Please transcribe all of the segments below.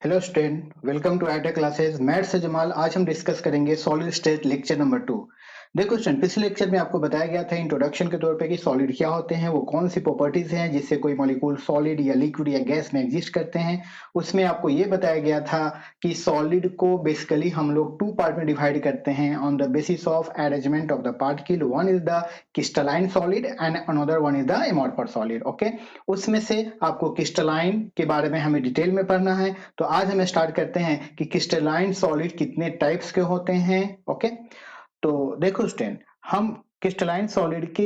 Hello student, welcome to iTech classes. Math से जमाल। आज हम डिस्कस करेंगे सॉलिड स्टेट लेक्चर नंबर 2। देखो स्टूडेंट, पिछले लेक्चर में आपको बताया गया था इंट्रोडक्शन के तौर पे कि सॉलिड क्या होते हैं, वो कौन सी प्रॉपर्टीज हैं जिससे कोई मॉलिक्यूल सॉलिड या लिक्विड या गैस में एग्जिस्ट करते हैं। उसमें आपको ये बताया गया था कि सॉलिड को बेसिकली हम लोग टू पार्ट में डिवाइड करते हैं on the basis of arrangement of the particle. One is the crystalline solid and another one is the amorphous solid. Okay, उसमें से आपको क्रिस्टलाइन के बारे में हमें डिटेल में पढ़ना है। तो आज हम स्टार्ट करते हैं कि क्रिस्टलाइन सॉलिड कितने टाइप्स के होते हैं। ओके, तो देखो स्टूडेंट, हम क्रिस्टलाइन सॉलिड के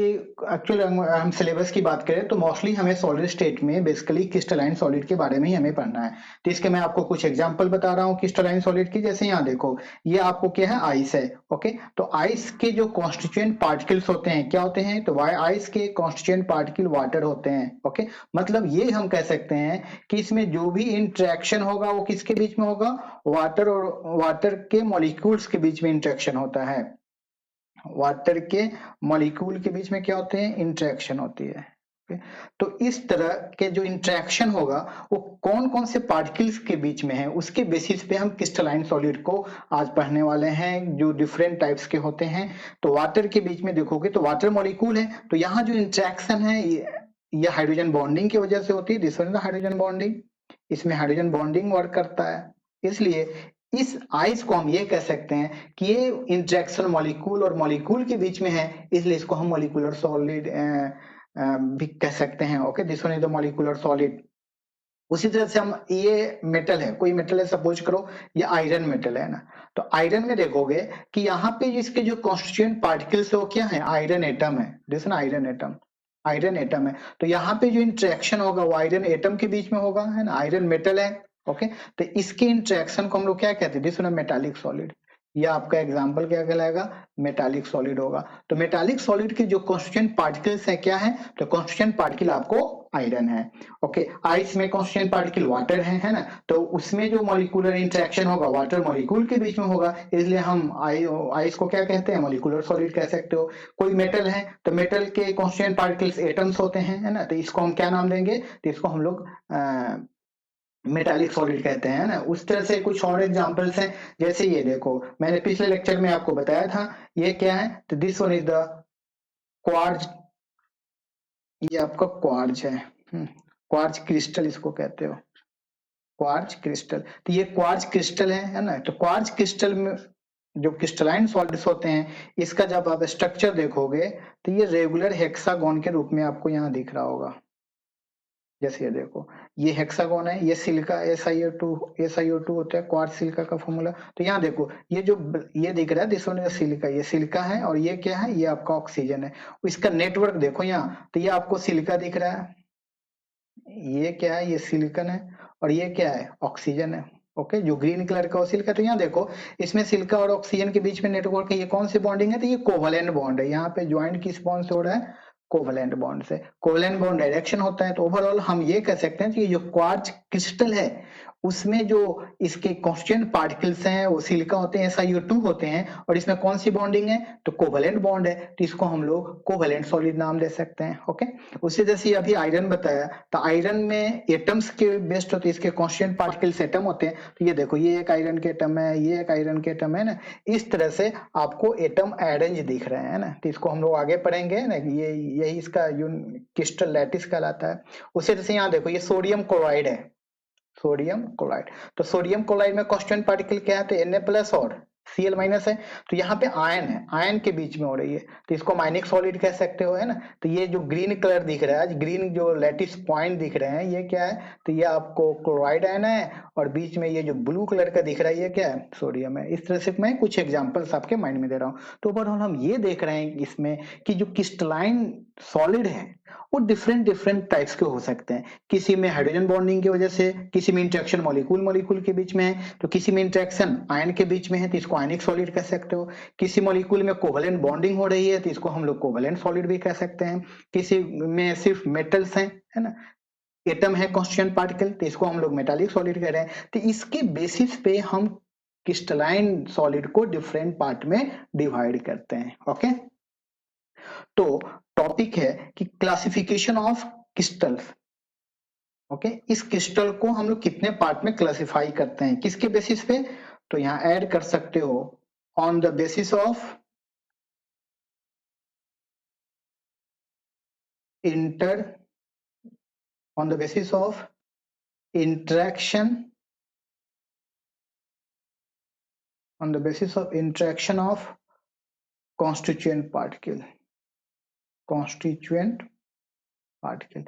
एक्चुअल हम सिलेबस की बात करें तो मोस्टली हमें सॉलिड स्टेट में बेसिकली क्रिस्टलाइन सॉलिड के बारे में ही हमें पढ़ना है। तो इसके मैं आपको कुछ एग्जांपल बता रहा हूँ क्रिस्टलाइन सॉलिड की। जैसे यहाँ देखो, ये आपको क्या है, आइस है। ओके, तो आइस के जो कॉन्स्टिट्यूएंट पार्टिकल्स होते हैं क्या होते हैं, तो आइस के कॉन्स्टिट्यूएंट पार्टिकल वाटर होते हैं। ओके, मतलब ये हम कह सकते हैं कि इसमें जो भी इंटरेक्शन होगा वो किसके बीच में होगा, वाटर और वाटर के मॉलिक्यूल्स के बीच में इंटरेक्शन होता है। वाटर के मॉलिक्यूल के बीच में क्या होते हैं, इंटरेक्शन होती है। तो इस तरह के जो इंटरेक्शन होगा वो कौन कौन से पार्टिकल्स के बीच में है, उसके बेसिस पे हम क्रिस्टलाइन सॉलिड को आज पढ़ने वाले हैं, जो डिफरेंट टाइप्स के होते हैं। तो वाटर के बीच में देखोगे तो वाटर मॉलिक्यूल है, तो यहाँ जो इंटरेक्शन है ये हाइड्रोजन बॉन्डिंग की वजह से होती है। This one is hydrogen bonding, इसमें हाइड्रोजन बॉन्डिंग वर्क करता है। इसलिए इस आइस को हम ये कह सकते हैं कि ये इंटरेक्शन मॉलिक्यूल और मॉलिक्यूल के बीच में है, इसलिए इसको हम मॉलिक्यूलर सॉलिड भी कह सकते हैं। Okay, this one is the molecular solid. उसी तरह से हम, ये मेटल है, कोई मेटल है, सपोज करो ये आयरन मेटल है ना। तो आयरन में देखोगे कि यहाँ पे इसके जो कॉन्स्टिट्यूएंट पार्टिकल्स है वो क्या है, आयरन एटम है। दिस ना आयरन एटम, आयरन एटम है। तो यहाँ पे जो इंटरेक्शन होगा वो आयरन एटम के बीच में होगा, है ना, आयरन मेटल है। ओके, तो इसके इंटरेक्शन को हम लोग क्या कहते हैं, दिस वन मेटालिक सॉलिड। या आपका एग्जाम्पल क्या कहलाएगा, मेटालिक सॉलिड होगा। तो मेटालिक सॉलिड के जो कॉन्स्टिट्यूएंट पार्टिकल्स है क्या है, तो कॉन्स्टिट्यूएंट पार्टिकल आपको आयरन है। ओके, आइस में कॉन्स्टिट्यूएंट पार्टिकल वाटर है ना। तो उसमें जो मॉलिक्यूलर इंटरेक्शन होगा वाटर मॉलिक्यूल के बीच में होगा, इसलिए हम आइस को क्या कहते हैं, मॉलिक्यूलर सॉलिड कह सकते हो। कोई मेटल है तो मेटल के कॉन्स्टिट्यूएंट पार्टिकल्स एटम्स होते हैं, है ना। तो इसको हम क्या नाम देंगे, तो इसको हम लोग मेटालिक सॉलिड कहते हैं ना। उस तरह से कुछ और एग्जांपल्स हैं, जैसे ये देखो, मैंने पिछले लेक्चर में आपको बताया था ये क्या है, तो this one is the quartz. ये आपका क्वार्ज है, क्वार्ज क्रिस्टल इसको कहते हो, क्वार्ज क्रिस्टल। तो ये क्वार्ज क्रिस्टल है ना। तो क्वार्ज क्रिस्टल में जो क्रिस्टलाइन सॉलिड्स होते हैं, इसका जब आप स्ट्रक्चर देखोगे तो ये रेगुलर हेक्सागोन के रूप में आपको यहाँ दिख रहा होगा। जैसे ये देखो, ये हेक्सागोन है, ये सिलिका SiO2 होता है, क्वार्ट्ज सिलिका का फॉर्मूला। तो यहाँ देखो, ये जो ये दिख रहा है दिस वन इज सिलिका, ये सिलिका है, और ये क्या है, ये आपका ऑक्सीजन है। इसका नेटवर्क देखो यहाँ, तो ये आपको सिलिका दिख रहा है, ये क्या है, ये सिलिकन है, और ये क्या है, ऑक्सीजन है। ओके, जो ग्रीन कलर का सिल्क है। तो यहाँ देखो, इसमें सिल्का और ऑक्सीजन के बीच में नेटवर्क है। ये कौन सी बॉन्डिंग है, तो ये कोवलेंट बॉन्ड है। यहाँ पे ज्वाइंट किस बॉन्ड से हो रहा है, कोवलेंट बॉन्ड से। कोवलेंट बॉन्ड डायरेक्शन होता है। तो ओवरऑल हम ये कह सकते हैं कि ये जो क्वार्ट्ज क्रिस्टल है उसमें जो इसके कॉन्स्टिट्यूएंट पार्टिकल्स हैं वो सिलिका होते हैं, SiO2 होते हैं, और इसमें कौन सी बॉन्डिंग है, तो कोवलेंट बॉन्ड है। तो इसको हम लोग कोवलेंट सॉलिड नाम दे सकते हैं। ओके, उसी जैसे अभी आयरन बताया, तो आयरन में एटम्स के बेस्ड होते हैं, इसके कॉन्स्टिट्यूएंट पार्टिकल्स एटम होते हैं। तो ये देखो, ये एक आयरन के एटम है, ये एक आयरन के एटम है ना। इस तरह से आपको एटम अरेंज दिख रहे हैं ना। तो इसको हम लोग आगे पढ़ेंगे ना, ये यही इसका क्रिस्टल लैटिस कहलाता है। उसी जैसे यहाँ देखो, ये सोडियम क्लोराइड है, सोडियम क्लोराइड। तो सोडियम क्लोराइड में कांस्टेंट पार्टिकल क्या है, तो Na प्लस और Cl माइनस है। तो यहाँ पे आयन है, आयन के बीच में हो रही है, तो इसको माइनिक सॉलिड कह सकते हो, है ना। तो ये जो ग्रीन कलर दिख रहा है, ग्रीन जो लैटिस पॉइंट दिख रहे हैं, ये क्या है, तो ये आपको क्लोराइड आयन है, और बीच में ये जो ब्लू कलर का दिख रहा है ये क्या है, सोडियम है। इस तरह से मैं कुछ एग्जांपल्स आपके माइंड में दे रहा हूँ। तो ओवरऑल हम ये देख रहे हैं इसमें कि जो क्रिस्टलाइन सॉलिड है वो डिफरेंट डिफरेंट टाइप्स के हो सकते हैं। किसी में हाइड्रोजन बॉन्डिंग की वजह से, किसी में इंटरेक्शन मॉलिक्यूल मॉलिक्यूल के बीच में है, तो किसी में इंटरेक्शन आयन के बीच में है, तो इसको आयनिक सॉलिड कह सकते हो। किसी मॉलिक्यूल में कोवलेंट बॉन्डिंग हो रही है, तो इसको हम लोग कोवलेंट सॉलिड भी कह सकते हैं। किसी में सिर्फ मेटल्स हैं, है ना, एटम है कॉन्स्टिट्यूएंट पार्टिकल, तो इसको हम लोग मेटालिक सॉलिड कह रहे हैं। तो इसके बेसिस पे हम क्रिस्टलाइन सॉलिड को डिफरेंट पार्ट में डिवाइड करते हैं। ओके, तो टॉपिक है कि क्लासिफिकेशन ऑफ क्रिस्टल्स। ओके, इस क्रिस्टल को हम लोग कितने पार्ट में क्लासिफाई करते हैं, किसके बेसिस पे? तो यहाँ ऐड कर सकते हो on the basis of inter on the basis of interaction on the basis of interaction of constituent particle constituent particle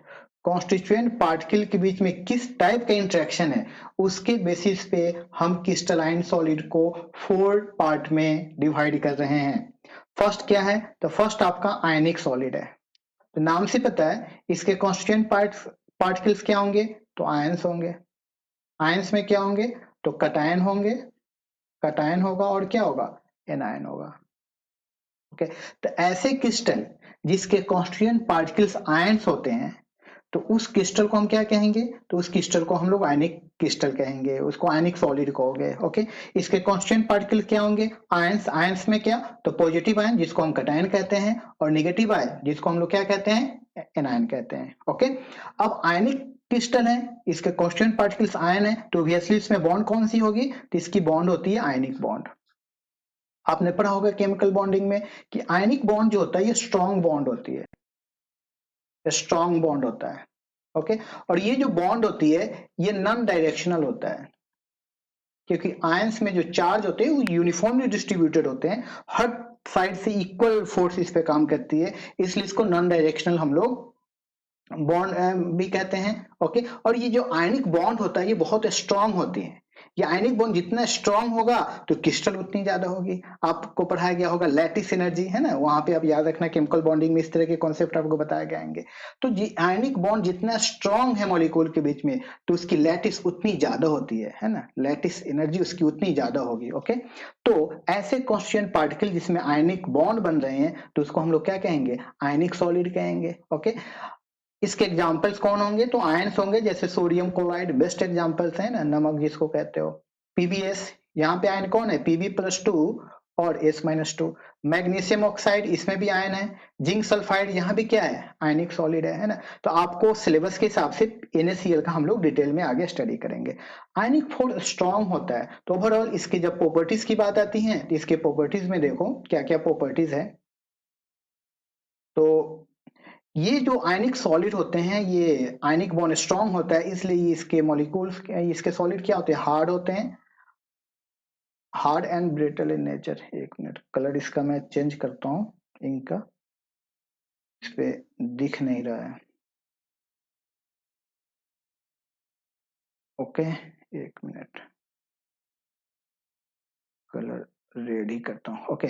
constituent particle के बीच में किस टाइप का इंटरेक्शन है, उसके बेसिस पे हम क्रिस्टलाइन सॉलिड को 4 पार्ट में डिवाइड कर रहे हैं। फर्स्ट क्या है? तो फर्स्ट आपका आयनिक सॉलिड है। तो नाम से पता है इसके कॉन्स्टिट्यूएंट पार्टिकल्स क्या होंगे? तो आयंस होंगे। आयंस में क्या होंगे? तो कटायन होंगे, कटायन होगा और क्या होगा? एनायन होगा। ओके, तो ऐसे क्रिस्टल जिसके कॉन्स्टिट्यूएंट पार्टिकल्स आयंस होते हैं, तो उस क्रिस्टल को हम क्या कहेंगे? तो उस क्रिस्टल को हम लोग आयनिक क्रिस्टल कहेंगे, उसको आयनिक सॉलिड कहोगे। ओके, इसके कॉन्स्टिट्यूएंट पार्टिकल क्या होंगे? आयंस। आयंस में क्या? तो पॉजिटिव आयन जिसको हम कटायन कहते हैं, और नेगेटिव आयन जिसको हम लोग क्या कहते हैं? एनायन कहते हैं। ओके, अब आयनिक क्रिस्टल है, इसके कॉन्स्टिट्यूएंट पार्टिकल्स आयन है, तो ऑब्वियसली इसमें बॉन्ड कौन सी होगी? तो इसकी बॉन्ड होती है आयनिक बॉन्ड। आपने पढ़ा होगा केमिकल बॉन्डिंग में कि आयनिक बॉन्ड जो होता है ये स्ट्रॉन्ग बॉन्ड होती है, स्ट्रॉन्ग बॉन्ड होता है। ओके, और ये जो बॉन्ड होती है ये नॉन डायरेक्शनल होता है, क्योंकि आयंस में जो चार्ज होते हैं वो यूनिफॉर्मली डिस्ट्रीब्यूटेड होते हैं, हर साइड से इक्वल फोर्स इस पे काम करती है, इसलिए इसको नॉन डायरेक्शनल हम लोग बॉन्ड भी कहते हैं। ओके, और ये जो आयनिक बॉन्ड होता है ये बहुत स्ट्रांग होती है। ये आयनिक बॉन्ड जितना स्ट्रांग होगा तो क्रिस्टल उतनी ज्यादा होगी। आपको पढ़ाया गया होगा लैटिस एनर्जी, है ना, वहां पे आप याद रखना केमिकल बॉन्डिंग में इस तरह के कॉन्सेप्ट आपको बताया जाएंगे। तो ये आयनिक बॉन्ड जितना स्ट्रांग है मॉलिक्यूल के बीच में तो उसकी लैटिस उतनी ज्यादा होती है ना, लैटिस एनर्जी उसकी उतनी ज्यादा होगी। ओके, तो ऐसे कॉन्स्टिट्यूएंट पार्टिकल जिसमें आयनिक बॉन्ड बन रहे हैं तो उसको हम लोग क्या कहेंगे? आयनिक सॉलिड कहेंगे। ओके, इसके एग्जाम्पल्स कौन होंगे? तो आयंस होंगे, जैसे सोडियम क्लोराइड बेस्ट एग्जाम्पल्स है ना, नमक जिसको कहते हो। पीबीएस, यहाँ पे आयन कौन है? Pb+2 और S-2। मैग्नीशियम ऑक्साइड, इसमें भी आयन है। जिंक सल्फाइड, यहाँ भी क्या है? आयनिक सॉलिड है ना। तो आपको सिलेबस के हिसाब से NaCl का हम लोग डिटेल में आगे स्टडी करेंगे। आयनिक फोर्स स्ट्रॉन्ग होता है, तो ओवरऑल इसकी जब प्रॉपर्टीज की बात आती है तो इसके प्रॉपर्टीज में देखो क्या क्या प्रॉपर्टीज है। तो ये जो आयनिक सॉलिड होते हैं ये आयनिक बॉन्ड स्ट्रॉन्ग होता है, इसलिए इसके मॉलिक्यूल्स, इसके सॉलिड क्या होते हैं? हार्ड होते हैं, hard and brittle in nature. एक मिनट, कलर इसका मैं चेंज करता हूँ, इनका इस पे दिख नहीं रहा है। ओके, एक मिनट, कलर रेडी करता हूँ। ओके,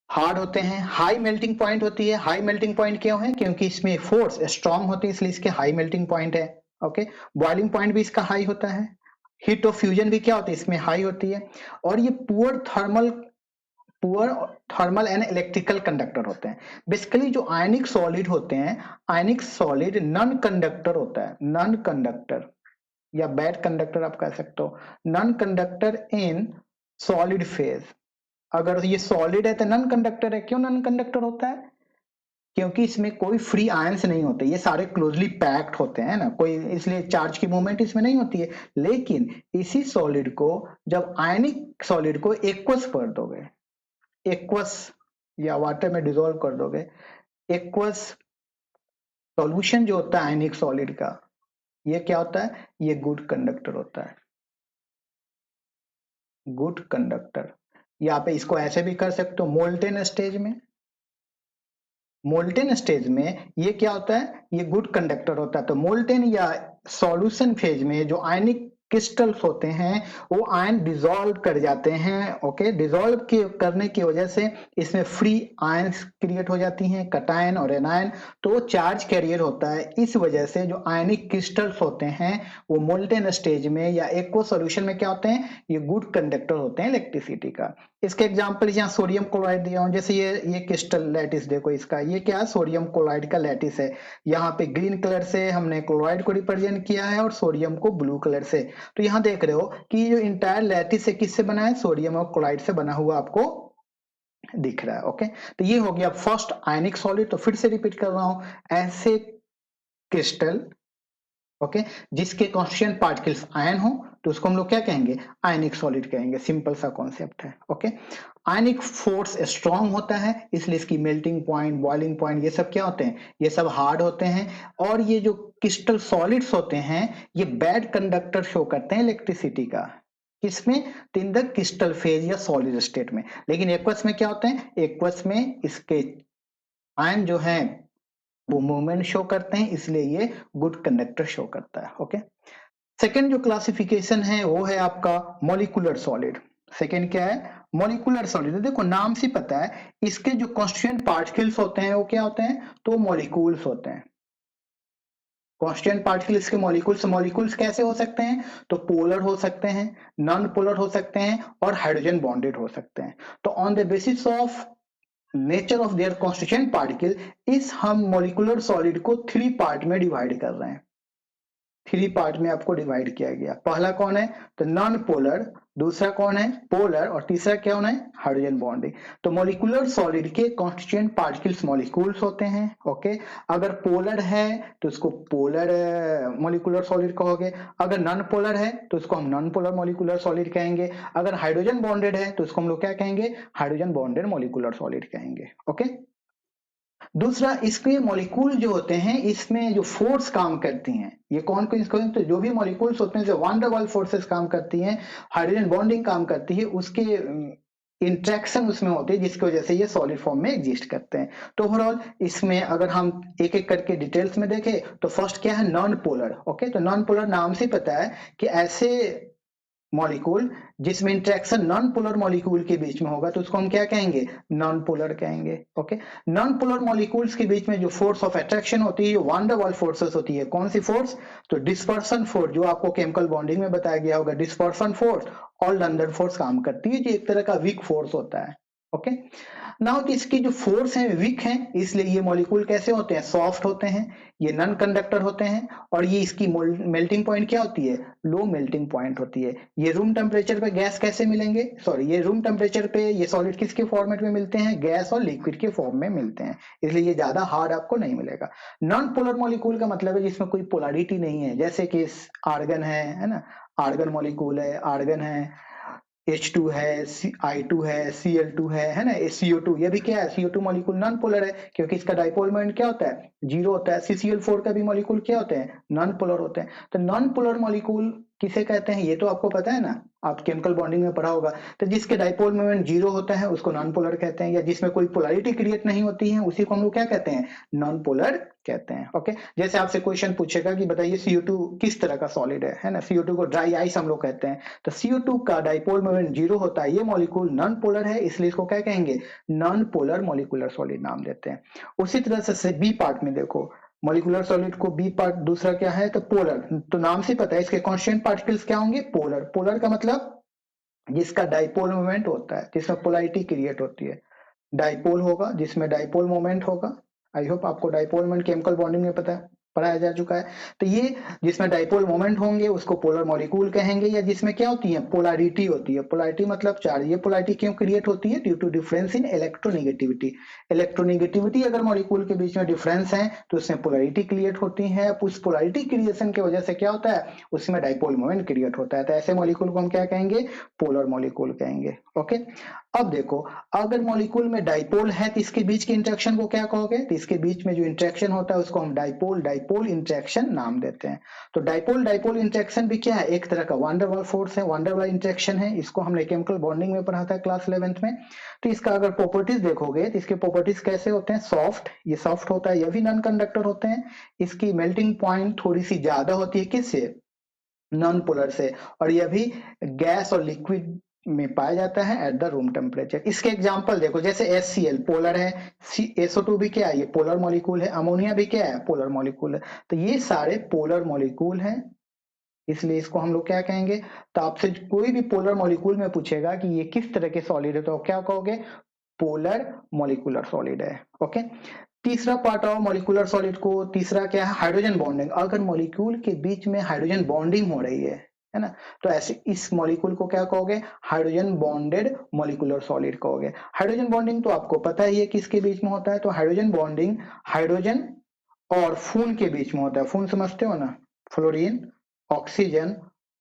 हार्ड होते हैं, हाई मेल्टिंग पॉइंट होती है। हाई मेल्टिंग पॉइंट क्यों है? क्योंकि इसमें फोर्स स्ट्रॉन्ग होती है, इसलिए इसके हाई मेल्टिंग पॉइंट है। ओके, बॉइलिंग पॉइंट भी इसका हाई होता है। हीट ऑफ फ्यूजन भी क्या होती है? इसमें हाई होती है। और ये poor thermal and electrical conductor होते हैं। बेसिकली जो आयनिक सॉलिड होते हैं, आयनिक सॉलिड नॉन कंडक्टर होता है, नॉन कंडक्टर या बैड कंडक्टर आप कह सकते हो, non conductor in solid phase. अगर ये सॉलिड है तो नॉन कंडक्टर है। क्यों नॉन कंडक्टर होता है? क्योंकि इसमें कोई फ्री आयंस नहीं होते, ये सारे क्लोजली पैक्ड होते हैं ना, कोई इसलिए चार्ज की मूवमेंट इसमें नहीं होती है। लेकिन इसी सॉलिड को जब आयनिक सॉलिड को एक्वस कर दोगे, एक्वस या वाटर में डिसॉल्व कर दोगे, एक्वस सॉल्यूशन जो होता है आयनिक सॉलिड का, ये क्या होता है? ये गुड कंडक्टर होता है, गुड कंडक्टर। यहाँ पे इसको ऐसे भी कर सकते हो, मोल्टेन स्टेज में, मोल्टेन स्टेज में ये क्या होता है? ये गुड कंडक्टर होता है। तो मोल्टेन या सॉल्यूशन फेज में जो आयनिक क्रिस्टल्स होते हैं वो आयन डिसॉल्व कर जाते हैं। ओके, डिसॉल्व करने की वजह से इसमें फ्री आयंस क्रिएट हो जाती हैं, कटायन और एनायन, तो वो चार्ज कैरियर होता है। इस वजह से जो आयनिक क्रिस्टल्स होते हैं वो मोल्टेन स्टेज में या एक्वस सॉल्यूशन में क्या होते हैं? ये गुड कंडक्टर होते हैं इलेक्ट्रिसिटी का। इसके एग्जांपल यहाँ सोडियम क्लोराइड दिया हूं, जैसे ये क्रिस्टल लैटिस देखो, इसका ये क्या है? सोडियम क्लोराइड का लैटिस है। यहाँ पे ग्रीन कलर से हमने क्लोराइड को रिप्रेजेंट किया है और सोडियम को ब्लू कलर से। तो यहाँ देख रहे हो कि जो इंटायर लैटिस है किससे बना है? सोडियम और क्लोराइड से बना हुआ आपको दिख रहा है। ओके, तो ये हो गया फर्स्ट आयनिक सॉलिड। तो फिर से रिपीट कर रहा हूं, ऐसे क्रिस्टल ओके, जिसके कॉन्स्टिट्यूएंट पार्टिकल्स आयन हो तो उसको हम लोग क्या कहेंगे, आयनिक सॉलिड कहेंगे। सिंपल सा कॉन्सेप्ट है। ओके, आयनिक फोर्स स्ट्रांग होता है, इसलिए इसकी मेल्टिंग पॉइंट, बॉइलिंग पॉइंट, ये सब क्या होते हैं, ये सब हार्ड होते हैं। और ये जो क्रिस्टल सॉलिड्स होते हैं ये बैड कंडक्टर शो करते हैं इलेक्ट्रिसिटी का। किसमें, इन द क्रिस्टल फेज या सॉलिड स्टेट में। लेकिन एक्वस में क्या होते हैं, एक्वस में इसके आयन जो है वो मूवमेंट शो करते हैं, इसलिए ये गुड कंडक्टर शो करता है। ओके, सेकेंड जो क्लासिफिकेशन है वो है आपका मॉलिक्यूलर सॉलिड। सेकेंड क्या है, मॉलिक्यूलर सॉलिड। देखो नाम से पता है इसके जो कॉन्स्टिट्यूएंट पार्टिकल्स होते हैं वो क्या होते हैं, तो मॉलिक्यूल्स होते हैं। कॉन्स्टिट्यूएंट पार्टिकल्स के मॉलिक्यूल्स, मॉलिक्यूल्स कैसे हो सकते हैं, तो पोलर हो सकते हैं, नॉन पोलर हो सकते हैं और हाइड्रोजन बॉन्डेड हो सकते हैं। तो on the basis of nature of their constituent particle इस हम मॉलिक्यूलर सॉलिड को 3 पार्ट में डिवाइड कर रहे हैं। 3 पार्ट में आपको डिवाइड किया गया। पहला कौन है, तो नॉन पोलर, दूसरा कौन है, पोलर, और तीसरा क्या होना है, हाइड्रोजन बॉन्डिंग। तो मॉलिक्यूलर सॉलिड के कॉन्स्टिट्यूएंट पार्टिकल्स मॉलिक्यूल्स होते हैं। ओके, अगर पोलर है तो उसको पोलर मॉलिक्यूलर सॉलिड कहोगे, अगर नॉन पोलर है तो उसको हम नॉन पोलर मॉलिक्यूलर सॉलिड कहेंगे, अगर हाइड्रोजन बॉन्डेड है तो उसको हम लोग क्या कहेंगे, हाइड्रोजन बॉन्डेड मॉलिक्यूलर सॉलिड कहेंगे। ओके, दूसरा इसके मॉलिक्यूल जो होते हैं इसमें जो फोर्स काम करती हैं, ये कौन कौन, तो जो भी मॉलिक्यूल्स होते हैं जो वन द वाल फोर्सेस काम करती हैं, हाइड्रोजन बॉन्डिंग काम करती है, उसके इंट्रैक्शन उसमें होती है जिसकी वजह से ये सॉलिड फॉर्म में एग्जिस्ट करते हैं। तो ओवरऑल इसमें अगर हम एक एक करके डिटेल्स में देखें तो फर्स्ट क्या है, नॉन पोलर। ओके, तो नॉन पोलर नाम से पता है कि ऐसे मॉलिक्यूल जिसमें इंटरेक्शन नॉन पोलर मॉलिक्यूल के बीच में होगा तो उसको हम क्या कहेंगे, नॉन पोलर कहेंगे। ओके, नॉन पोलर मॉलिक्यूल्स के बीच में जो फोर्स ऑफ अट्रैक्शन होती है, वन द वाल फोर्सेस होती है, कौन सी फोर्स, तो डिस्पर्सन फोर्स, जो आपको केमिकल बॉन्डिंग में बताया गया होगा, डिस्पर्सन फोर्स और लंडन फोर्स काम करती है, जो एक तरह का वीक फोर्स होता है। ओके, नाउ इसकी जो फोर्स है वीक है, इसलिए ये मॉलिक्यूल कैसे होते हैं, सॉफ्ट होते हैं, ये नॉन कंडक्टर होते हैं, और ये इसकी मेल्टिंग पॉइंट क्या होती है, लो मेल्टिंग पॉइंट होती है। ये रूम टेम्परेचर पे गैस कैसे मिलेंगे, सॉरी, ये रूम टेम्परेचर पे ये सॉलिड किसके फॉर्मेट में मिलते हैं, गैस और लिक्विड के फॉर्म में मिलते हैं, इसलिए ये ज्यादा हार्ड आपको नहीं मिलेगा। नॉन पोलर मॉलिक्यूल का मतलब है जिसमें कोई पोलैरिटी नहीं है, जैसे कि आर्गन है ना, आर्गन मॉलिक्यूल है, आर्गन है, H2 है, I2 है, Cl2 है ना, CO2, ये भी क्या है, CO2 मॉलिक्यूल नॉन पोलर है क्योंकि इसका डाइपोल मोमेंट क्या होता है, 0 होता है। CCl4 का भी मॉलिक्यूल क्या होते हैं, नॉन पोलर होते हैं। तो नॉन पोलर मॉलिक्यूल किसे कहते हैं, ये तो आपको पता है ना, आप केमिकल बॉन्डिंग में पढ़ा होगा। तो जिसके डाइपोल मोमेंट 0 होता है उसको नॉन पोलर कहते हैं, या जिसमें कोई पोलैरिटी क्रिएट नहीं होती है उसी को हम लोग क्या कहते हैं, नॉन पोलर कहते हैं। ओके, जैसे आपसे क्वेश्चन पूछेगा कि बताइए CO2 किस तरह का सॉलिड है ना, CO2 को ड्राई आइस हम लोग कहते हैं। तो CO2 का डाइपोल मोमेंट 0 होता है, ये मॉलिक्यूल नॉन पोलर है, इसलिए इसको क्या कहेंगे, नॉन पोलर मॉलिक्यूलर सॉलिड नाम देते हैं। उसी तरह से बी पार्ट में देखो, मॉलिक्यूलर सॉलिड को बी पार्ट दूसरा क्या है, तो पोलर। तो नाम से पता है इसके कांस्टेंट पार्टिकल्स क्या होंगे, पोलर। पोलर का मतलब जिसका डाइपोल मोमेंट होता है, जिसमें पोलैरिटी क्रिएट होती है। डाइपोल होगा जिसमें डाइपोल मोमेंट होगा। आई होप आपको डाइपोल मोमेंट केमिकल बॉन्डिंग में पता है, पढ़ाया जा चुका है। तो ये जिसमें डाइपोल मोमेंट होंगे उसको पोलर मॉलिक्यूल कहेंगे, या जिसमें क्या होती है, पोलैरिटी होती है। पोलैरिटी मतलब चार्ज। ये पोलैरिटी क्यों क्रिएट होती है, due to difference in electronegativity. Electronegativity अगर मॉलिक्यूल के बीच में डिफरेंस है तो उसमें पोलैरिटी क्रिएट होती है। उस पोलैरिटी क्रिएशन की वजह से क्या होता है, उसमें डाइपोल मोमेंट क्रिएट होता है। तो ऐसे मॉलिक्यूल को हम क्या कहेंगे, पोलर मॉलिक्यूल कहेंगे। ओके, अब देखो, अगर मॉलिक्यूल में डाइपोल है तो इसके बीच के इंटरेक्शन को क्या कहोगे, तो इसके बीच में जो इंटरेक्शन होता है उसको हम डाइपोल डाइपोल इंटरेक्शन नाम देते हैं। तो डाइपोल डाइपोल इंटरेक्शन भी क्या है, एक तरह का वंडर वाल फोर्स है, वंडर वाल इंटरेक्शन है। इसको हमने केमिकल बॉन्डिंग में पढ़ा था क्लास 11th में। तो इसका अगर प्रॉपर्टीज देखोगे तो इसके प्रॉपर्टीज कैसे होते हैं, सॉफ्ट, ये सॉफ्ट होता है, ये भी नॉन कंडक्टर होते हैं। इसकी मेल्टिंग पॉइंट थोड़ी सी ज्यादा होती है, किससे, नॉन पोलर से, और यह भी गैस और लिक्विड में पाया जाता है एट द रूम टेम्परेचर। इसके एग्जांपल देखो, जैसे HCl पोलर है, SO2 भी क्या है, ये पोलर मॉलिक्यूल है, अमोनिया भी क्या है, पोलर मॉलिक्यूल है। तो ये सारे पोलर मॉलिक्यूल हैं, इसलिए इसको हम लोग क्या कहेंगे। तो आपसे कोई भी पोलर मॉलिक्यूल में पूछेगा कि ये किस तरह के सॉलिड है तो क्या कहोगे, पोलर मॉलिक्यूलर सॉलिड है। ओके, तीसरा पार्ट ऑफ मॉलिक्यूलर सॉलिड को, तीसरा क्या है, हाइड्रोजन बॉन्डिंग। अगर मॉलिक्यूल के बीच में हाइड्रोजन बॉन्डिंग हो रही है ना, तो ऐसे इस मॉलिक्यूल को क्या कहोगे, हाइड्रोजन बॉन्डेड मॉलिक्यूलर सॉलिड कहोगे। हाइड्रोजन बॉन्डिंग तो आपको पता ही है किसके बीच में होता है, तो हाइड्रोजन बॉन्डिंग हाइड्रोजन और खून के बीच में होता है। खून समझते हो ना, फ्लोरीन, ऑक्सीजन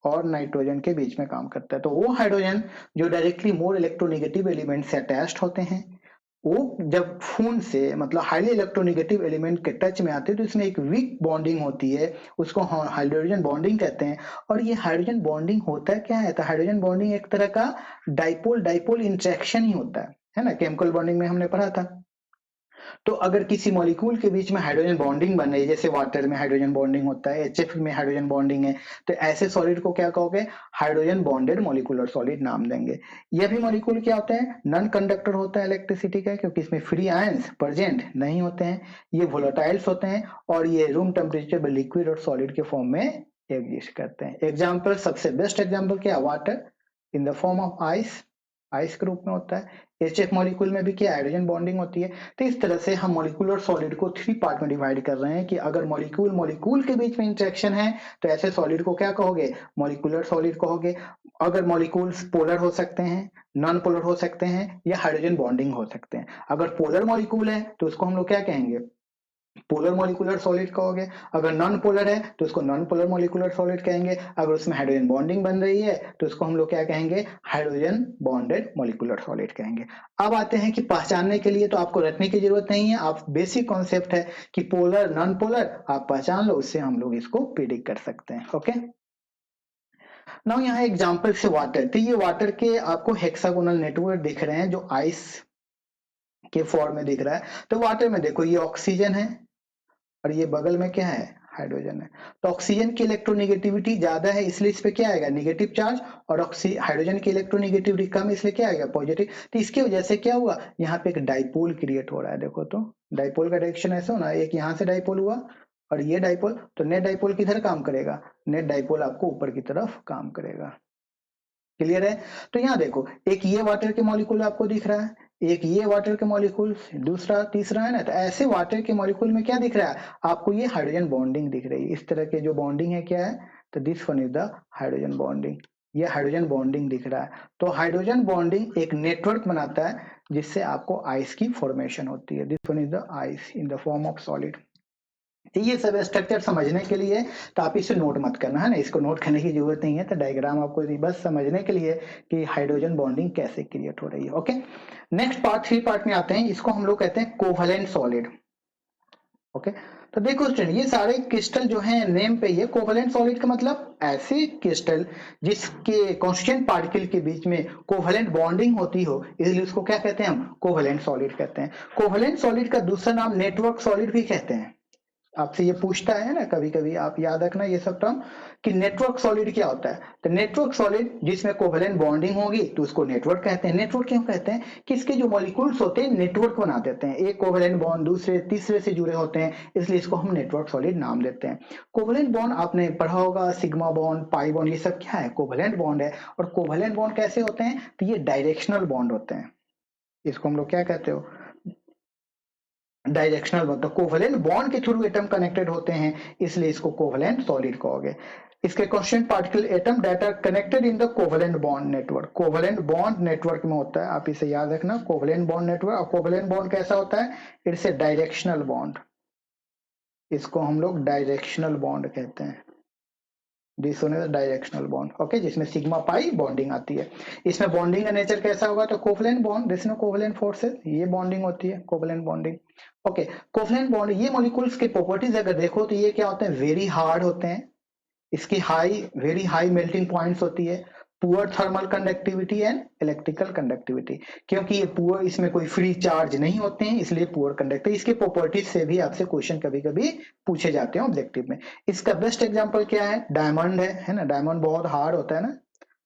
और नाइट्रोजन के बीच में काम करता है। तो वो हाइड्रोजन जो डायरेक्टली मोर इलेक्ट्रोनेगेटिव एलिमेंट से अटैच्ड होते हैं, वो जब खून से मतलब हाईली इलेक्ट्रोनेगेटिव एलिमेंट के टच में आते हैं तो इसमें एक वीक बॉन्डिंग होती है, उसको हाइड्रोजन बॉन्डिंग कहते हैं। और ये हाइड्रोजन बॉन्डिंग होता क्या है, तो हाइड्रोजन बॉन्डिंग एक तरह का डाइपोल डाइपोल इंटरेक्शन ही होता है ना। केमिकल बॉन्डिंग में हमने पढ़ा था। तो अगर किसी मॉलिक्यूल के बीच में हाइड्रोजन बॉन्डिंग बन रही है, जैसे वाटर में हाइड्रोजन बॉन्डिंग होता है, HF में हाइड्रोजन बॉन्डिंग है, तो ऐसे सॉलिड को क्या कहोगे, हाइड्रोजन बॉन्डेड मॉलिक्यूलर सॉलिड नाम देंगे। यह भी मॉलिक्यूल क्या होता है, नॉन कंडक्टर होता है इलेक्ट्रिसिटी का, क्योंकि इसमें फ्री आयंस प्रेजेंट नहीं होते हैं, ये वोलेटाइल्स होते हैं और ये रूम टेम्परेचर में लिक्विड और सॉलिड के फॉर्म में एग्जिस्ट करते हैं। एग्जाम्पल, सबसे बेस्ट एग्जाम्पल क्या, water in the form of ice, ice के रूप में होता है। HF मॉलिक्यूल में भी क्या हाइड्रोजन बॉन्डिंग होती है। तो इस तरह से हम मॉलिक्यूलर सॉलिड को 3 पार्ट में डिवाइड कर रहे हैं कि अगर मॉलिक्यूल मॉलिक्यूल के बीच में इंटरेक्शन है तो ऐसे सॉलिड को क्या कहोगे, मॉलिक्यूलर सॉलिड कहोगे। अगर मॉलिक्यूल्स पोलर हो सकते हैं, नॉन पोलर हो सकते हैं या हाइड्रोजन बॉन्डिंग हो सकते हैं। अगर पोलर मॉलिक्यूल है तो उसको हम लोग क्या कहेंगे, पोलर मॉलिक्यूलर सॉलिड कहोगे। अगर नॉन पोलर है तो उसको नॉन पोलर मॉलिक्यूलर सॉलिड कहेंगे। अगर उसमें हाइड्रोजन बॉन्डिंग बन रही है तो उसको हम लोग क्या कहेंगे, हाइड्रोजन बॉन्डेड मॉलिक्यूलर सॉलिड कहेंगे। अब आते हैं कि पहचानने के लिए तो आपको रटने की जरूरत नहीं है, आप बेसिक कॉन्सेप्ट है कि पोलर नॉन पोलर आप पहचान लो, उससे हम लोग इसको प्रिडिक्ट कर सकते हैं। ओके, नाउ यहाँ एग्जांपल से वाटर, तो ये वाटर के आपको हेक्सागोनल नेटवर्क दिख रहे हैं जो आइस के फॉर्म में दिख रहा है। तो वाटर में देखो ये ऑक्सीजन है और ये बगल में क्या है, हाइड्रोजन है। तो ऑक्सीजन की इलेक्ट्रोनेगेटिविटी ज्यादा है इसलिए इस पे क्या आएगा, नेगेटिव चार्ज, और हाइड्रोजन की इलेक्ट्रोनेगेटिविटी कम इसलिए क्या आएगा, पॉजिटिव। तो इसकी वजह से क्या हुआ, यहाँ पे एक डाइपोल क्रिएट हो रहा है। देखो तो डाइपोल का डायरेक्शन ऐसा होना, एक यहाँ से डाइपोल हुआ और ये डाइपोल, तो नेट डाइपोल किधर काम करेगा, नेट डाइपोल आपको ऊपर की तरफ काम करेगा। क्लियर है। तो यहाँ देखो, एक ये वाटर के मॉलिक्यूल आपको दिख रहा है, एक ये वाटर के मॉलिक्यूल, दूसरा तीसरा है ना। तो ऐसे वाटर के मॉलिक्यूल में क्या दिख रहा है आपको, ये हाइड्रोजन बॉन्डिंग दिख रही है। इस तरह के जो बॉन्डिंग है क्या है, तो this one is the hydrogen bonding, ये हाइड्रोजन बॉन्डिंग दिख रहा है। तो हाइड्रोजन बॉन्डिंग एक नेटवर्क बनाता है जिससे आपको आइस की फॉर्मेशन होती है। This one is the ice in the form of solid. तो ये सब स्ट्रक्चर समझने के लिए, तो आप इसे नोट मत करना है ना, इसको नोट करने की जरूरत नहीं है। तो डायग्राम आपको बस समझने के लिए कि हाइड्रोजन बॉन्डिंग कैसे क्रिएट हो रही है। ओके, नेक्स्ट पार्ट 3 पार्ट में आते हैं, इसको हम लोग कहते हैं कोवलेंट सॉलिड। ओके, तो देखो स्टूडेंट, ये सारे क्रिस्टल जो हैं नेम पे, ये कोवलेंट सॉलिड का मतलब ऐसे क्रिस्टल जिसके कांस्टेंट पार्टिकल के बीच में कोवलेंट बॉन्डिंग होती हो, इसलिए उसको क्या कहते हैं, हम कोवलेंट सॉलिड कहते हैं। कोवलेंट सॉलिड का दूसरा नाम नेटवर्क सॉलिड भी कहते हैं। आपसे ये पूछता है ना कभी कभी, आप याद रखना ये सब टर्म कि नेटवर्क सॉलिड क्या होता है। तो नेटवर्क सॉलिड जिसमें कोवेलेंट बॉन्डिंग होगी तो उसको नेटवर्क कहते हैं। नेटवर्क क्यों कहते हैं कि इसके जो मॉलिक्यूल्स होते हैं नेटवर्क बना देते हैं, एक कोवेलेंट बॉन्ड दूसरे तीसरे से जुड़े होते हैं, इसलिए इसको हम नेटवर्क सॉलिड नाम देते हैं। कोवेलेंट बॉन्ड आपने पढ़ा होगा, सिग्मा बॉन्ड, पाई बॉन्ड, ये सब क्या है, कोवेलेंट बॉन्ड है। और कोवेलेंट बॉन्ड कैसे होते हैं, तो ये डायरेक्शनल बॉन्ड होते हैं। इसको हम लोग क्या कहते हो, डायरेक्शनल बॉन्ड। तो कोवलेंट बॉन्ड के थ्रू एटम कनेक्टेड होते हैं, इसलिए इसको कोवलेंट सॉलिड कहोगे। इसके constant particle atom that are connected in the covalent bond network, covalent bond network में होता है। आप इसे याद रखना, कोवलेंट बॉन्ड नेटवर्क। और कोवलेंट बॉन्ड कैसा होता है, इट्स ए डायरेक्शनल बॉन्ड, इसको हम लोग डायरेक्शनल बॉन्ड कहते हैं। This one is directional bond. Okay, जिसमें सिग्मा पाई बॉन्डिंग आती है। इसमें बॉन्डिंग का नेचर कैसा होगा, तो covalent bond, this no covalent forces, ये बॉन्डिंग होती है, covalent bonding. Okay, covalent bond, ये मॉलिक्यूल्स के प्रॉपर्टीज अगर देखो तो ये क्या होते हैं, वेरी हार्ड होते हैं, इसकी high very high melting points होती है, poor thermal conductivity and electrical conductivity, क्योंकि ये पुअर, इसमें कोई फ्री चार्ज नहीं होते हैं इसलिए पुअर कंडक्टर। इसके प्रॉपर्टीज से भी आपसे क्वेश्चन कभी कभी पूछे जाते हैं ऑब्जेक्टिव में। इसका बेस्ट एग्जांपल क्या है, डायमंड है ना। डायमंड बहुत हार्ड होता है ना,